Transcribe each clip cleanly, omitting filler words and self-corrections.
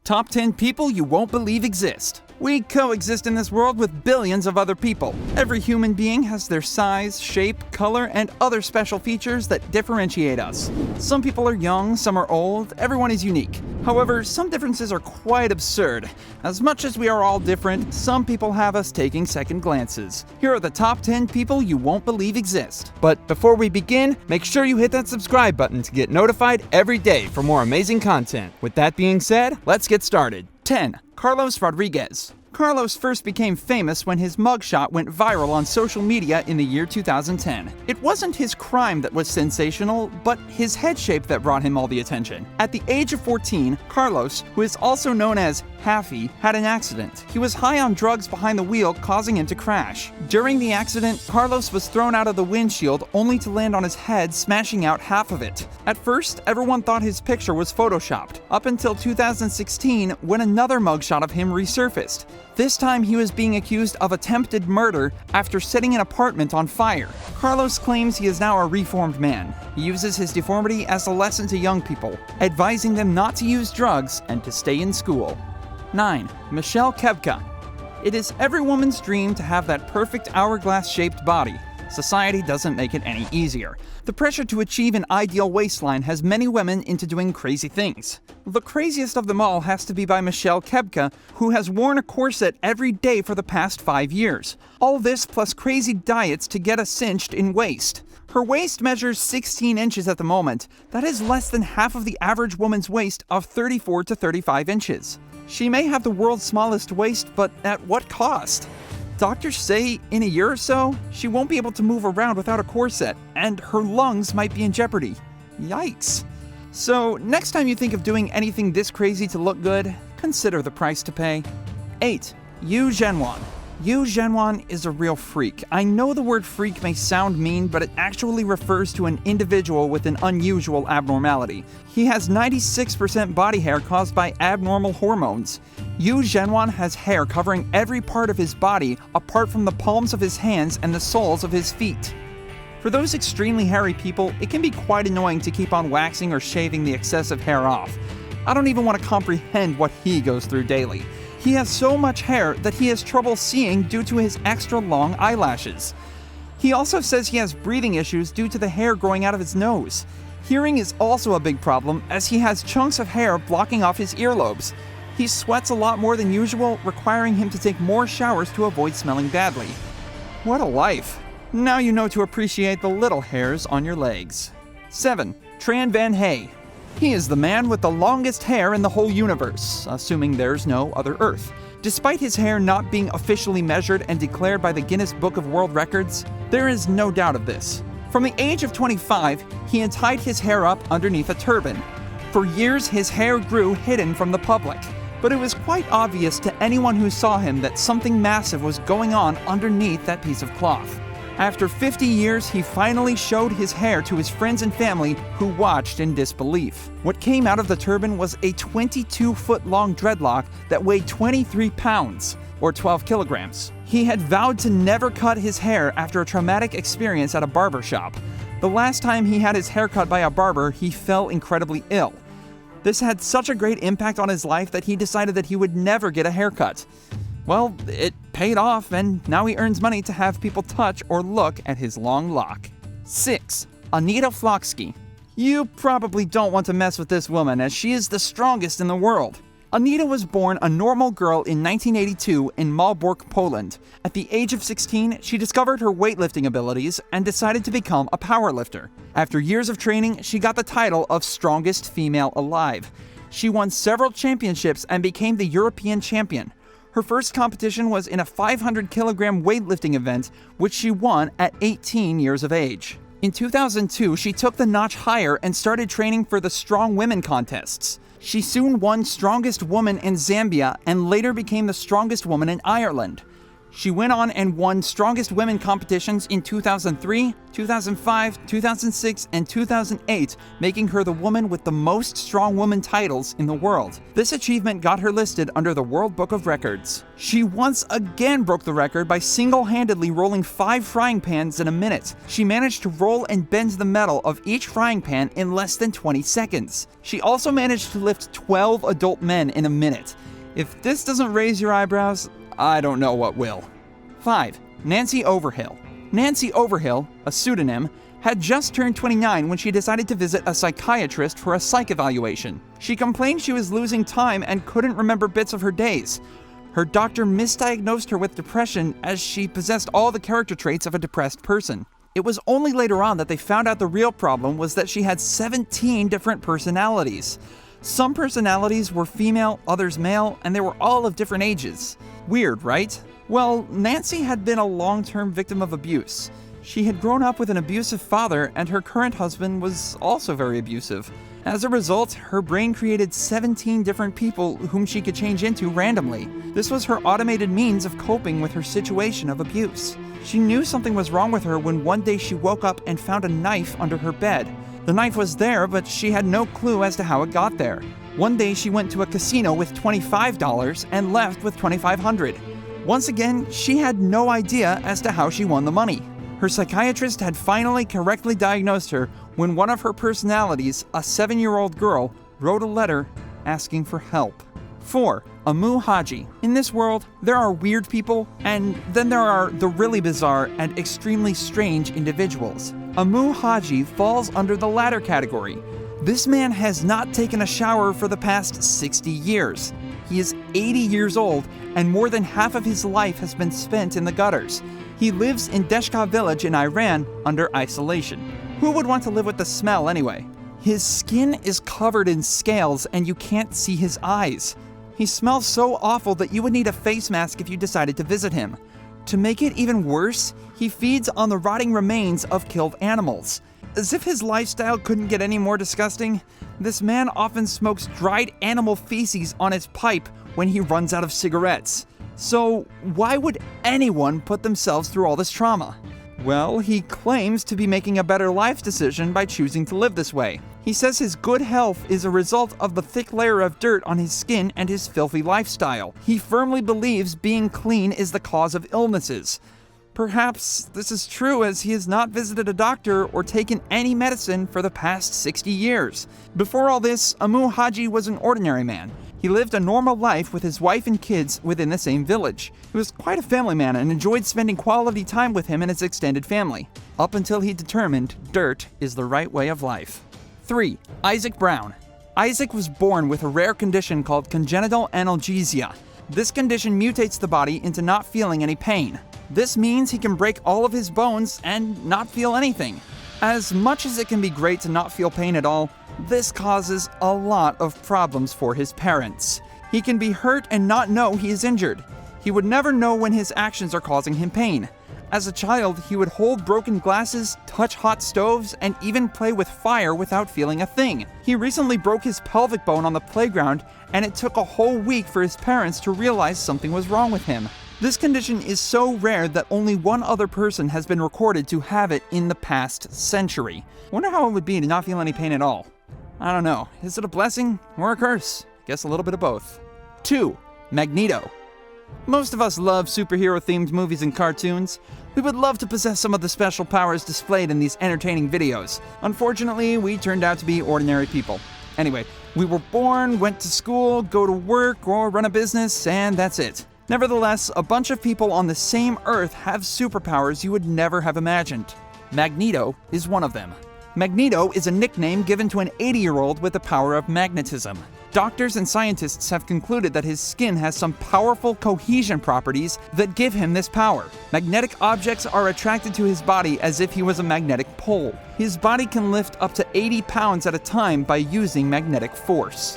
Top 10 people you won't believe exist. We coexist in this world with billions of other people. Every human being has their size, shape, color, and other special features that differentiate us. Some people are young, some are old, everyone is unique. However, some differences are quite absurd. As much as we are all different, some people have us taking second glances. Here are the top 10 people you won't believe exist. But before we begin, make sure you hit that subscribe button to get notified every day for more amazing content. With that being said, let's get started. 10. Carlos Rodriguez. Carlos first became famous when his mugshot went viral on social media in the year 2010. It wasn't his crime that was sensational, but his head shape that brought him all the attention. At the age of 14, Carlos, who is also known as Haffy, had an accident. He was high on drugs behind the wheel, causing him to crash. During the accident, Carlos was thrown out of the windshield only to land on his head, smashing out half of it. At first, everyone thought his picture was photoshopped, up until 2016 when another mugshot of him resurfaced. This time he was being accused of attempted murder after setting an apartment on fire. Carlos claims he is now a reformed man. He uses his deformity as a lesson to young people, advising them not to use drugs and to stay in school. 9. Michelle Kefka. It is every woman's dream to have that perfect hourglass-shaped body. Society doesn't make it any easier. The pressure to achieve an ideal waistline has many women into doing crazy things. The craziest of them all has to be by Michelle Kefka, who has worn a corset every day for the past 5 years. All this plus crazy diets to get a cinched in waist. Her waist measures 16 inches at the moment. That is less than half of the average woman's waist of 34 to 35 inches. She may have the world's smallest waist, but at what cost? Doctors say in a year or so, she won't be able to move around without a corset, and her lungs might be in jeopardy. Yikes. So, next time you think of doing anything this crazy to look good, consider the price to pay. 8. Yu Zhenwan. Yu Zhenwan is a real freak. I know the word freak may sound mean, but it actually refers to an individual with an unusual abnormality. He has 96% body hair caused by abnormal hormones. Yu Zhenwan has hair covering every part of his body apart from the palms of his hands and the soles of his feet. For those extremely hairy people, it can be quite annoying to keep on waxing or shaving the excessive hair off. I don't even want to comprehend what he goes through daily. He has so much hair that he has trouble seeing due to his extra long eyelashes. He also says he has breathing issues due to the hair growing out of his nose. Hearing is also a big problem as he has chunks of hair blocking off his earlobes. He sweats a lot more than usual, requiring him to take more showers to avoid smelling badly. What a life. Now you know to appreciate the little hairs on your legs. 7. Tran Van Hey. He is the man with the longest hair in the whole universe, assuming there's no other Earth. Despite his hair not being officially measured and declared by the Guinness Book of World Records, there is no doubt of this. From the age of 25, he had tied his hair up underneath a turban. For years, his hair grew hidden from the public, but it was quite obvious to anyone who saw him that something massive was going on underneath that piece of cloth. After 50 years, he finally showed his hair to his friends and family, who watched in disbelief. What came out of the turban was a 22-foot-long dreadlock that weighed 23 pounds, or 12 kilograms. He had vowed to never cut his hair after a traumatic experience at a barber shop. The last time he had his hair cut by a barber, he fell incredibly ill. This had such a great impact on his life that he decided that he would never get a haircut. Well, it paid off, and now he earns money to have people touch or look at his long lock. 6. Anita Flock Ski. You probably don't want to mess with this woman, as she is the strongest in the world. Anita was born a normal girl in 1982 in Malbork, Poland. At the age of 16, she discovered her weightlifting abilities and decided to become a powerlifter. After years of training, she got the title of Strongest Female Alive. She won several championships and became the European champion. Her first competition was in a 500-kilogram weightlifting event, which she won at 18 years of age. In 2002, she took the notch higher and started training for the Strong Women contests. She soon won Strongest Woman in Zambia and later became the strongest woman in Ireland. She went on and won Strongest Women competitions in 2003, 2005, 2006, and 2008, making her the woman with the most strong woman titles in the world. This achievement got her listed under the World Book of Records. She once again broke the record by single-handedly rolling 5 frying pans in a minute. She managed to roll and bend the metal of each frying pan in less than 20 seconds. She also managed to lift 12 adult men in a minute. If this doesn't raise your eyebrows, I don't know what will. 5. Nancy Overhill. Nancy Overhill, a pseudonym, had just turned 29 when she decided to visit a psychiatrist for a psych evaluation. She complained she was losing time and couldn't remember bits of her days. Her doctor misdiagnosed her with depression as she possessed all the character traits of a depressed person. It was only later on that they found out the real problem was that she had 17 different personalities. Some personalities were female, others male, and they were all of different ages. Weird, right? Well, Nancy had been a long-term victim of abuse. She had grown up with an abusive father, and her current husband was also very abusive. As a result, her brain created 17 different people whom she could change into randomly. This was her automated means of coping with her situation of abuse. She knew something was wrong with her when one day she woke up and found a knife under her bed. The knife was there, but she had no clue as to how it got there. One day she went to a casino with $25 and left with $2,500. Once again, she had no idea as to how she won the money. Her psychiatrist had finally correctly diagnosed her when one of her personalities, a 7-year-old girl, wrote a letter asking for help. 4. Amu Haji. In this world, there are weird people, and then there are the really bizarre and extremely strange individuals. Amu Haji falls under the latter category. This man has not taken a shower for the past 60 years. He is 80 years old, and more than half of his life has been spent in the gutters. He lives in Deshka village in Iran under isolation. Who would want to live with the smell anyway? His skin is covered in scales and you can't see his eyes. He smells so awful that you would need a face mask if you decided to visit him. To make it even worse, he feeds on the rotting remains of killed animals. As if his lifestyle couldn't get any more disgusting, this man often smokes dried animal feces on his pipe when he runs out of cigarettes. So why would anyone put themselves through all this trauma? Well, he claims to be making a better life decision by choosing to live this way. He says his good health is a result of the thick layer of dirt on his skin and his filthy lifestyle. He firmly believes being clean is the cause of illnesses. Perhaps this is true as he has not visited a doctor or taken any medicine for the past 60 years. Before all this, Amu Haji was an ordinary man. He lived a normal life with his wife and kids within the same village. He was quite a family man and enjoyed spending quality time with him and his extended family, up until he determined dirt is the right way of life. 3. Isaac Brown. Isaac was born with a rare condition called congenital analgesia. This condition mutates the body into not feeling any pain. This means he can break all of his bones and not feel anything. As much as it can be great to not feel pain at all, this causes a lot of problems for his parents. He can be hurt and not know he is injured. He would never know when his actions are causing him pain. As a child, he would hold broken glasses, touch hot stoves, and even play with fire without feeling a thing. He recently broke his pelvic bone on the playground, and it took a whole week for his parents to realize something was wrong with him. This condition is so rare that only one other person has been recorded to have it in the past century. Wonder how it would be to not feel any pain at all. I don't know. Is it a blessing or a curse? Guess a little bit of both. 2. Magneto. Most of us love superhero-themed movies and cartoons. We would love to possess some of the special powers displayed in these entertaining videos. Unfortunately, we turned out to be ordinary people. Anyway, we were born, went to school, go to work, or run a business, and that's it. Nevertheless, a bunch of people on the same Earth have superpowers you would never have imagined. Magneto is one of them. Magneto is a nickname given to an 80-year-old with the power of magnetism. Doctors and scientists have concluded that his skin has some powerful cohesion properties that give him this power. Magnetic objects are attracted to his body as if he was a magnetic pole. His body can lift up to 80 pounds at a time by using magnetic force.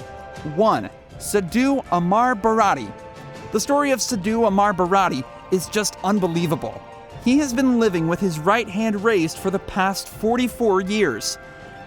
1. Sidhu Amar Bharati. The story of Sidhu Amar Bharati is just unbelievable. He has been living with his right hand raised for the past 44 years.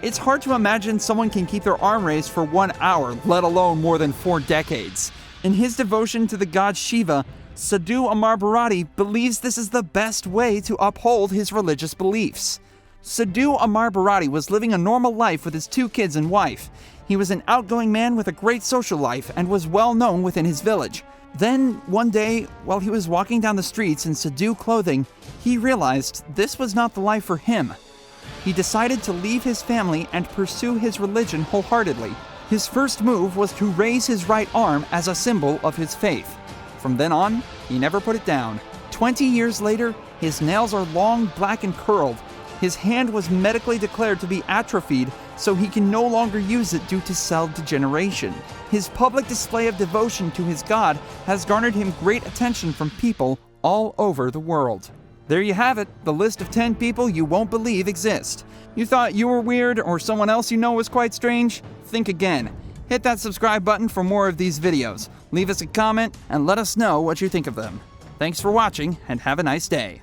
It's hard to imagine someone can keep their arm raised for 1 hour, let alone more than 4 decades. In his devotion to the god Shiva, Sidhu Amar Bharati believes this is the best way to uphold his religious beliefs. Sidhu Amar Bharati was living a normal life with his 2 kids and wife. He was an outgoing man with a great social life and was well known within his village. Then, one day, while he was walking down the streets in Sidhu clothing, he realized this was not the life for him. He decided to leave his family and pursue his religion wholeheartedly. His first move was to raise his right arm as a symbol of his faith. From then on, he never put it down. 20 years later, his nails are long, black, and curled. His hand was medically declared to be atrophied, so he can no longer use it due to cell degeneration. His public display of devotion to his god has garnered him great attention from people all over the world. There you have it, the list of 10 people you won't believe exist. You thought you were weird or someone else you know was quite strange? Think again. Hit that subscribe button for more of these videos. Leave us a comment and let us know what you think of them. Thanks for watching and have a nice day.